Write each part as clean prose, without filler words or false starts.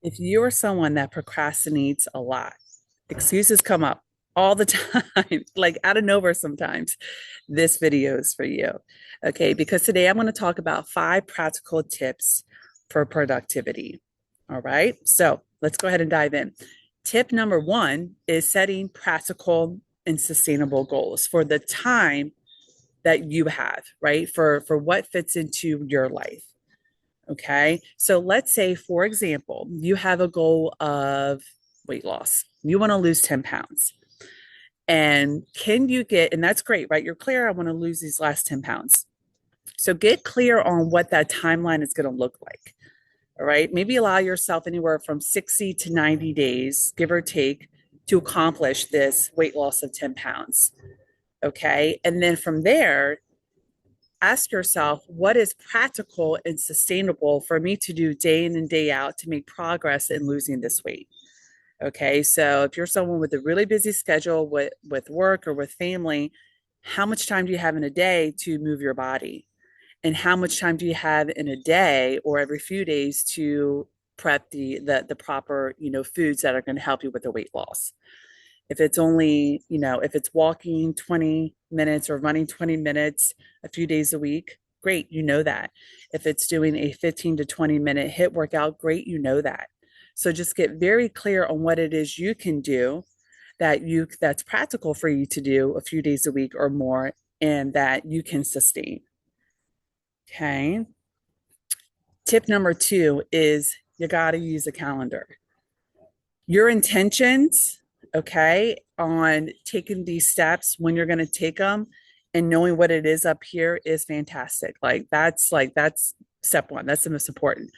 If you're someone that procrastinates a lot, excuses come up all the time, like out of nowhere sometimes, this video is for you. Okay, because today I'm going to talk about 5 practical tips for productivity. All right, so let's go ahead and dive in. Tip number 1 is setting practical and sustainable goals for the time that you have, right? For what fits into your life. Okay. So let's say, for example, you have a goal of weight loss. You want to lose 10 pounds. And can you get, and that's great, right? You're clear. I want to lose these last 10 pounds. So get clear on what that timeline is going to look like. All right. Maybe allow yourself anywhere from 60 to 90 days, give or take, to accomplish this weight loss of 10 pounds. Okay. And then from there, ask yourself, what is practical and sustainable for me to do day in and day out to make progress in losing this weight? Okay, so if you're someone with a really busy schedule with work or with family, how much time do you have in a day to move your body? And how much time do you have in a day or every few days to prep the proper, foods that are going to help you with the weight loss? If it's only, if it's walking 20 minutes or running 20 minutes a few days a week, great, you know that. If it's doing a 15 to 20-minute HIIT workout, great, you know that. So just get very clear on what it is you can do that's practical for you to do a few days a week or more and that you can sustain. Okay. Tip number 2 is you got to use a calendar. Your intentions, okay, on taking these steps, when you're going to take them and knowing what it is up here is fantastic. That's step 1. That's the most important.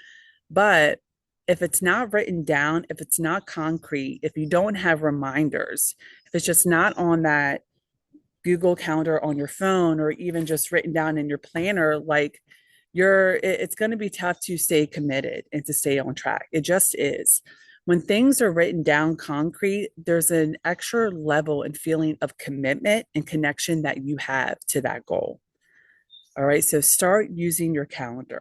But if it's not written down, if it's not concrete, if you don't have reminders, if it's just not on that Google Calendar on your phone or even just written down in your planner, it's going to be tough to stay committed and to stay on track. It just is. When things are written down concrete, there's an extra level and feeling of commitment and connection that you have to that goal. All right, so start using your calendar.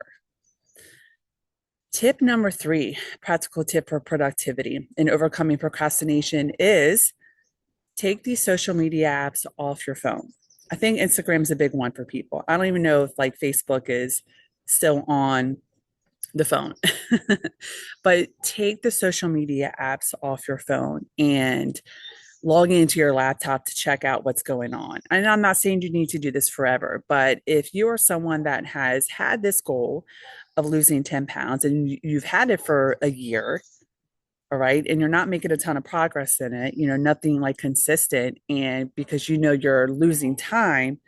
Tip number 3, practical tip for productivity and overcoming procrastination is take these social media apps off your phone. I think Instagram's a big one for people. I don't even know if like Facebook is still on the phone, but take the social media apps off your phone and log into your laptop to check out what's going on. And I'm not saying you need to do this forever, but if you are someone that has had this goal of losing 10 pounds and you've had it for a year, all right, and you're not making a ton of progress in it, nothing like consistent, and because you're losing time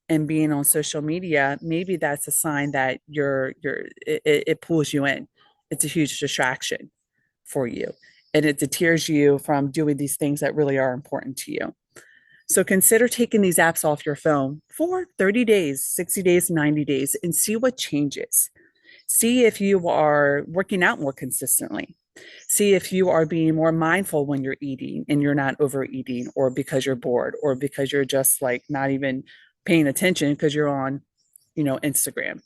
and being on social media, maybe that's a sign that it pulls you in. It's a huge distraction for you, and it deters you from doing these things that really are important to you. So consider taking these apps off your phone for 30 days, 60 days, 90 days, and see what changes. See if you are working out more consistently. See if you are being more mindful when you're eating and you're not overeating, or because you're bored, or because you're just like not even paying attention because you're on, Instagram.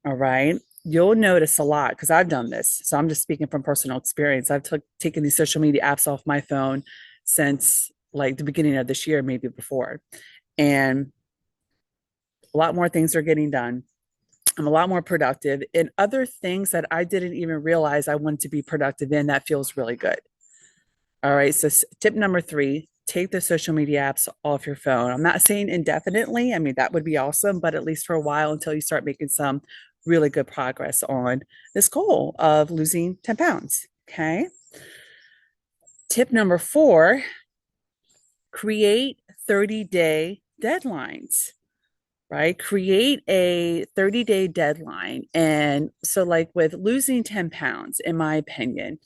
All right. You'll notice a lot because I've done this. So I'm just speaking from personal experience. Taken these social media apps off my phone since like the beginning of this year, maybe before. And a lot more things are getting done. I'm a lot more productive in other things that I didn't even realize I wanted to be productive in. That feels really good. All right. So, tip number 3, take the social media apps off your phone. I'm not saying indefinitely. I mean, that would be awesome, but at least for a while until you start making some really good progress on this goal of losing 10 pounds. Okay. Tip number 4, create 30-day deadlines, right? Create a 30-day deadline. And so, like with losing 10 pounds, in my opinion,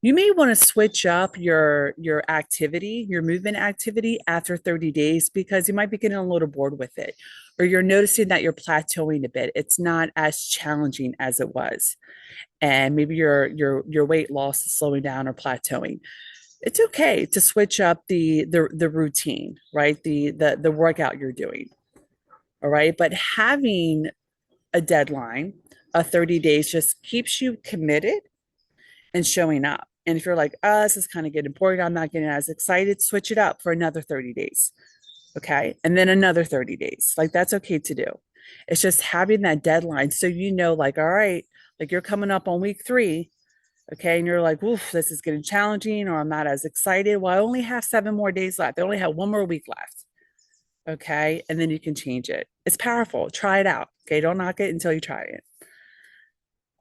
you may want to switch up your activity, your movement activity after 30 days because you might be getting a little bored with it, or you're noticing that you're plateauing a bit. It's not as challenging as it was. And maybe your weight loss is slowing down or plateauing. It's okay to switch up the routine, right? The workout you're doing. All right. But having a deadline of 30 days just keeps you committed and showing up. And if you're like, oh, this is kind of getting boring, I'm not getting as excited, switch it up for another 30 days. Okay. And then another 30 days. Like that's okay to do. It's just having that deadline. So, like, all right, like you're coming up on week 3. Okay. And you're like, oof, this is getting challenging, or I'm not as excited. Well, I only have 7 more days left. I only have 1 more week left. Okay. And then you can change it. It's powerful. Try it out. Okay. Don't knock it until you try it.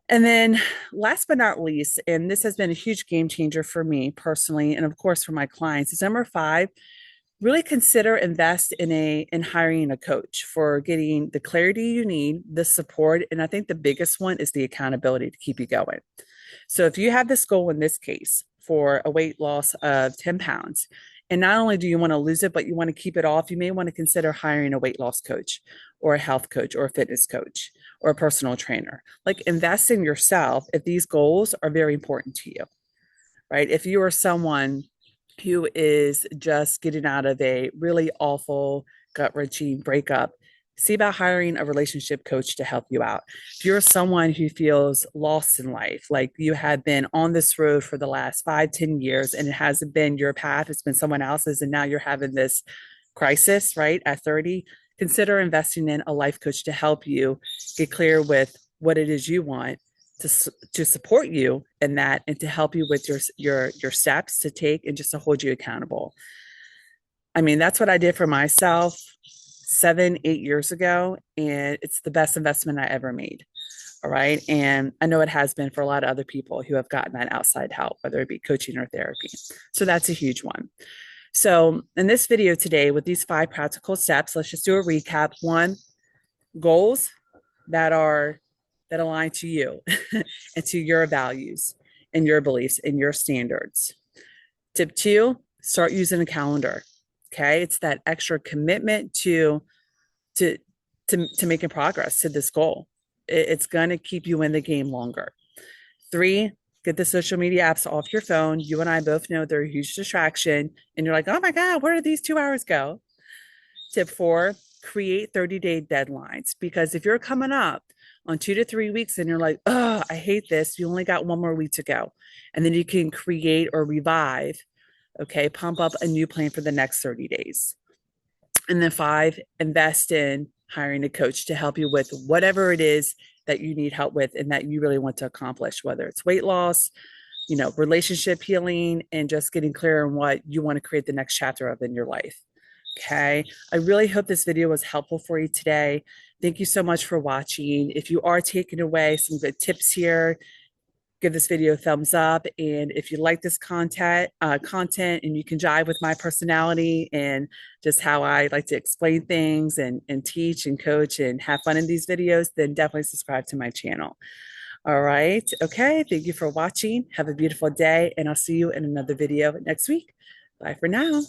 And then last but not least, and this has been a huge game changer for me personally, and of course for my clients, is number 5, really consider invest in hiring a coach for getting the clarity you need, the support, and I think the biggest one is the accountability to keep you going. So if you have this goal in this case for a weight loss of 10 pounds, and not only do you want to lose it, but you want to keep it off, you may want to consider hiring a weight loss coach or a health coach or a fitness coach or a personal trainer. Like invest in yourself if these goals are very important to you, right? If you are someone who is just getting out of a really awful, gut wrenching breakup, see about hiring a relationship coach to help you out. If you're someone who feels lost in life, like you have been on this road for the last 5, 10 years and it hasn't been your path, it's been someone else's, and now you're having this crisis, right? At 30, consider investing in a life coach to help you get clear with what it is you want, to support you in that, and to help you with your steps to take and just to hold you accountable. I mean, that's what I did for myself 7, 8 years ago, and it's the best investment I ever made. All right. And I know it has been for a lot of other people who have gotten that outside help, whether it be coaching or therapy. So that's a huge one. So in this video today, with these 5 practical steps, let's just do a recap. 1, goals that align to you and to your values and your beliefs and your standards. Tip 2, start using a calendar. Okay. It's that extra commitment to making progress to this goal. It's going to keep you in the game longer. 3, get the social media apps off your phone. You and I both know they're a huge distraction. And you're like, oh my God, where did these 2 hours go? Tip 4, create 30-day deadlines. Because if you're coming up on 2 to 3 weeks and you're like, oh, I hate this, you only got 1 more week to go. And then you can create or revive, okay, pump up a new plan for the next 30 days. And then 5, invest in hiring a coach to help you with whatever it is that you need help with and that you really want to accomplish, whether it's weight loss, relationship healing, and just getting clear on what you want to create the next chapter of in your life. Okay. I really hope this video was helpful for you today. Thank you so much for watching. If you are taking away some good tips here, give this video a thumbs up. And if you like this content and you can jive with my personality and just how I like to explain things and teach and coach and have fun in these videos, then definitely subscribe to my channel. All right. Okay. Thank you for watching. Have a beautiful day, and I'll see you in another video next week. Bye for now.